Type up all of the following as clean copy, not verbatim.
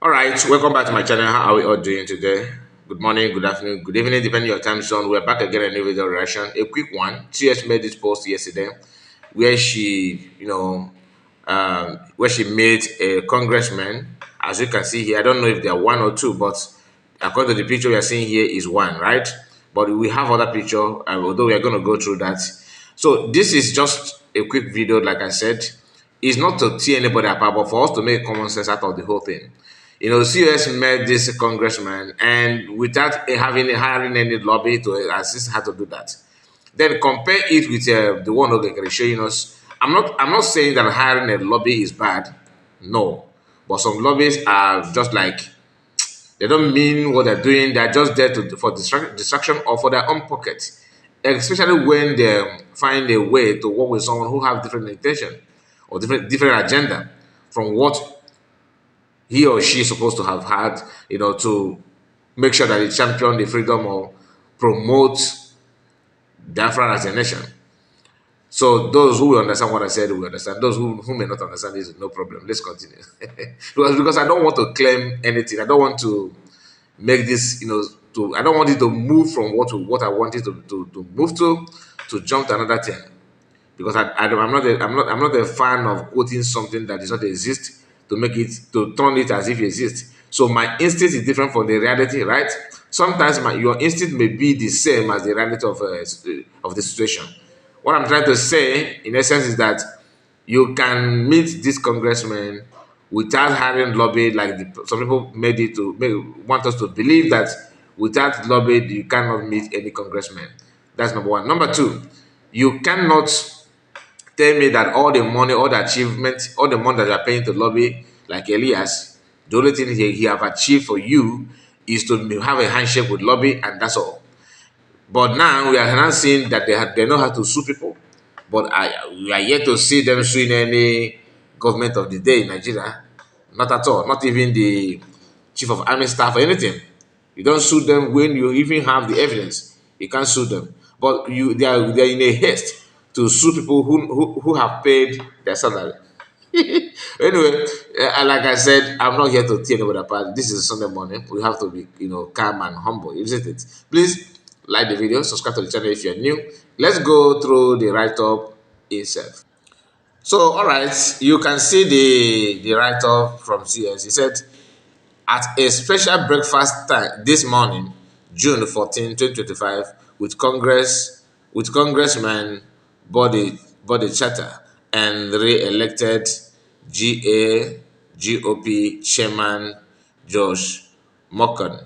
All right, welcome back to my channel. How are we all doing today? Good morning, good afternoon, good evening, depending on your time zone. We're back again in a new video reaction. A quick one. CS made this post yesterday where where she made a congressman. As you can see here, I don't know if there are one or two, but according to the picture we are seeing here is one, right? But we have other picture, although we are going to go through that. So this is just a quick video, like I said. It's not to tear anybody apart, but for us to make common sense out of the whole thing. COS met this congressman, and without hiring any lobby to assist her to do that. Then compare it with the one they're showing us. I'm not saying that hiring a lobby is bad, no, but some lobbies are just like they don't mean what they're doing. They're just there for distraction or for their own pocket, especially when they find a way to work with someone who have different intention or different agenda from what he or she is supposed to have had, to make sure that they champion the freedom or promote Biafra as a nation. So those who will understand what I said will understand. Those who may not understand this, no problem. Let's continue. because I don't want to claim anything. I don't want to make this, I don't want it to move from what I wanted to move to jump to another thing. Because I'm not a fan of quoting something that does not exist to turn it as if it exists. So my instinct is different from the reality, right? Sometimes your instinct may be the same as the reality of the situation. What I'm trying to say, in essence, is that you can meet this congressman without having lobby, like some people want us to believe that without lobby you cannot meet any congressman. That's number one. Number two, you cannot tell me that all the money, all the achievements, all the money that you are paying to lobby, like Elias, the only thing he have achieved for you is to have a handshake with lobby, and that's all. But now we are now seeing that they know how to sue people, but we are yet to see them suing any government of the day in Nigeria. Not at all. Not even the chief of army staff or anything. You don't sue them when you even have the evidence. You can't sue them. But they are in a haste to sue people who have paid their salary. Anyway, like I said, I'm not here to tear anybody apart. This is Sunday morning. We have to be, calm and humble, isn't it? Please like the video, subscribe to the channel if you're new. Let's go through the write-up itself. So, all right, you can see the write-up from CS. He said, at a special breakfast time this morning, June 14, 2025, with Congressman Body Chatter and re-elected GOP Chairman Josh Morgan.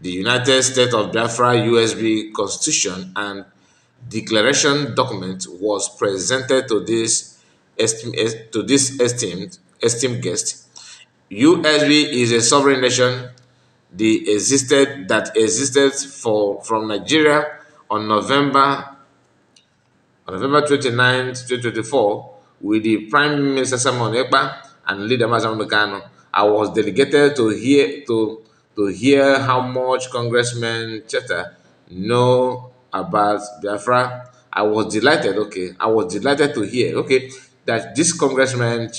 The United States of Biafra USB Constitution and Declaration document was presented to this esteemed guest. USB is a sovereign nation that existed from Nigeria on November 29th, 2024, with the Prime Minister Simon Ekpa and leader Mazam Kano. I was delegated to hear how much Congressman Cheta know about Biafra. I was delighted. Okay, I was delighted to hear. Okay, that this Congressman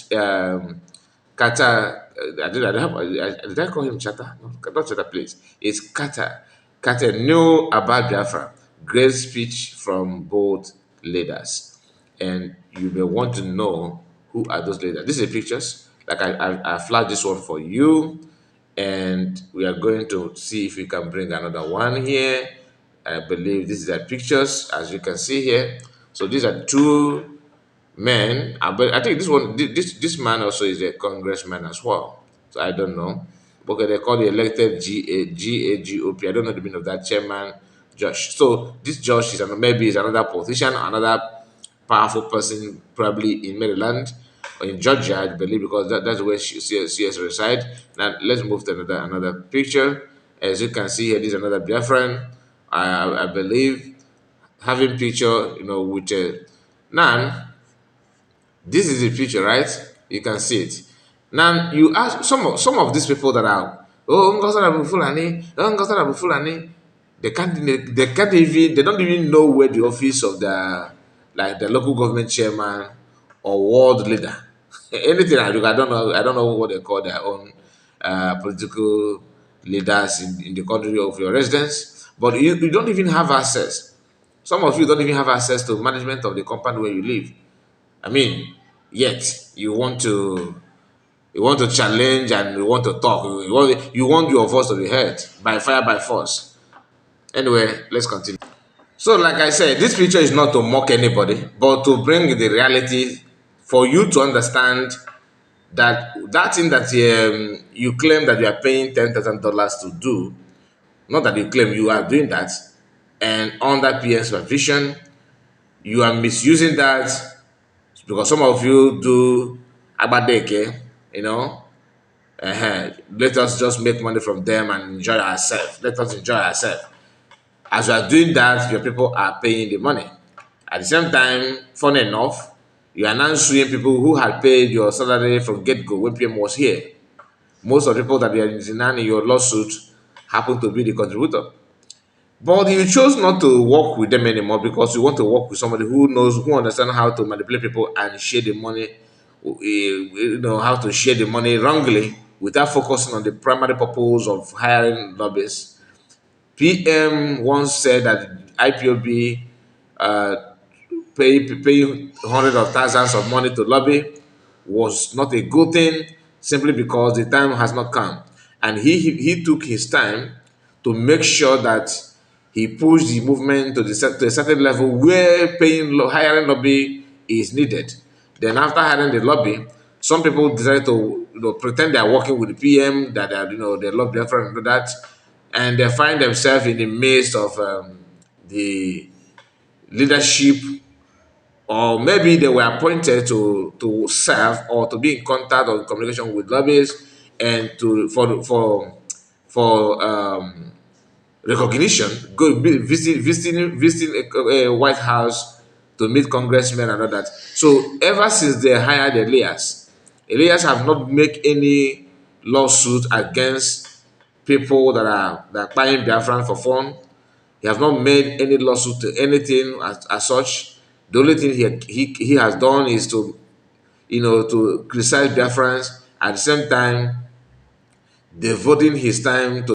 Kata, did I call him Chata? No, not Chata, please. It's Kata. Kata knew about Biafra. Great speech from both leaders. And you may want to know who are those leaders. These are pictures. Like I flagged this one for you. And we are going to see if we can bring another one here. I believe these are pictures, as you can see here. So these are two men, but I think this man also is a congressman as well. So I don't know. Okay, they call the elected GAGOP. I don't know the meaning of that chairman, Josh. So this Josh maybe is another politician, another powerful person, probably in Maryland or in Georgia, I believe, because that's where CS reside. Now let's move to another picture. As you can see here, this is another Biafran. I believe having picture, with a now. This is the picture, right? You can see it. Now you ask some of these people that are Fulani, they don't even know where the office of the local government chairman or ward leader. Anything I do, I don't know what they call their own. political leaders in the country of your residence, but you don't even have access. Some of you don't even have access to management of the compound where you live. I mean, yet you want to challenge and you want to talk. You want your voice to be heard by fire by force. Anyway, let's continue. So, like I said, this picture is not to mock anybody, but to bring the reality for you to understand that thing that you claim that you are paying $10,000 to do, not that you claim you are doing that, and under PM supervision, you are misusing that because some of you do abadeke, you know. Let us just make money from them and enjoy ourselves. Let us enjoy ourselves. As you are doing that, your people are paying the money. At the same time, funny enough, you are now suing people who had paid your salary from get-go when PM was here. Most of the people that are in your lawsuit happen to be the contributor. But you chose not to work with them anymore because you want to work with somebody who understands how to manipulate people and share the money, how to share the money wrongly without focusing on the primary purpose of hiring lobbyists. PM once said that IPOB uh, pay hundreds of thousands of money to lobby was not a good thing simply because the time has not come. And he took his time to make sure that he pushed the movement to a certain level where hiring lobby is needed. Then after hiring the lobby, some people decided to pretend they are working with the PM, that they love their friend and that, and they find themselves in the midst of the leadership, or maybe they were appointed to serve or to be in contact or in communication with lobbyists and to for recognition, visiting a White House to meet congressmen and all that. So ever since they hired Elias have not made any lawsuit against people that are buying Biafran for fun. He has not made any lawsuit to anything as such. The only thing he has done is to criticize Biafrans, at the same time devoting his time to